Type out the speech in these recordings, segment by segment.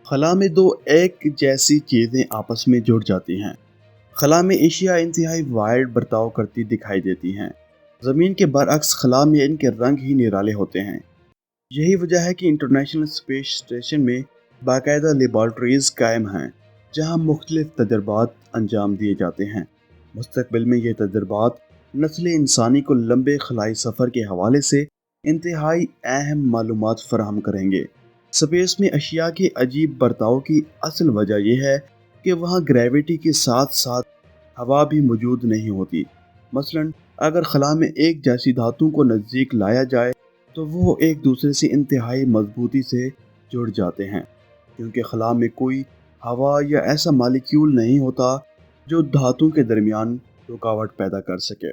خلا میں دو ایک جیسی چیزیں آپس میں جڑ جاتی ہیں۔ خلا میں اشیاء انتہائی وائلڈ برتاؤ کرتی دکھائی دیتی ہیں۔ زمین کے برعکس خلا میں ان کے رنگ ہی نرالے ہوتے ہیں۔ یہی وجہ ہے کہ انٹرنیشنل اسپیس اسٹیشن میں باقاعدہ لیبارٹریز قائم ہیں جہاں مختلف تجربات انجام دیے جاتے ہیں۔ مستقبل میں یہ تجربات نسل انسانی کو لمبے خلائی سفر کے حوالے سے انتہائی اہم معلومات فراہم کریں گے۔ اسپیس میں اشیاء کے عجیب برتاؤ کی اصل وجہ یہ ہے کہ وہاں گریوٹی کے ساتھ ساتھ ہوا بھی موجود نہیں ہوتی۔ مثلاً اگر خلا میں ایک جیسی دھاتوں کو نزدیک لایا جائے تو وہ ایک دوسرے سے انتہائی مضبوطی سے جڑ جاتے ہیں، کیونکہ خلا میں کوئی ہوا یا ایسا مالیکیول نہیں ہوتا جو دھاتوں کے درمیان رکاوٹ پیدا کر سکے،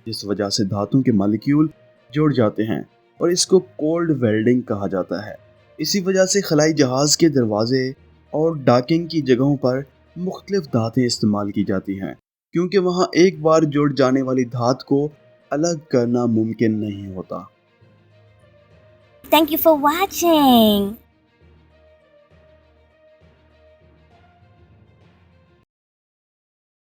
جس وجہ سے دھاتوں کے مالیکیول جڑ جاتے ہیں اور اس کو کولڈ ویلڈنگ کہا جاتا ہے۔ اسی وجہ سے خلائی جہاز کے دروازے اور ڈاکنگ کی جگہوں پر مختلف دھاتیں استعمال کی جاتی ہیں، کیونکہ وہاں ایک بار جڑ جانے والی دھات کو الگ کرنا ممکن نہیں ہوتا۔ Thank you for watching.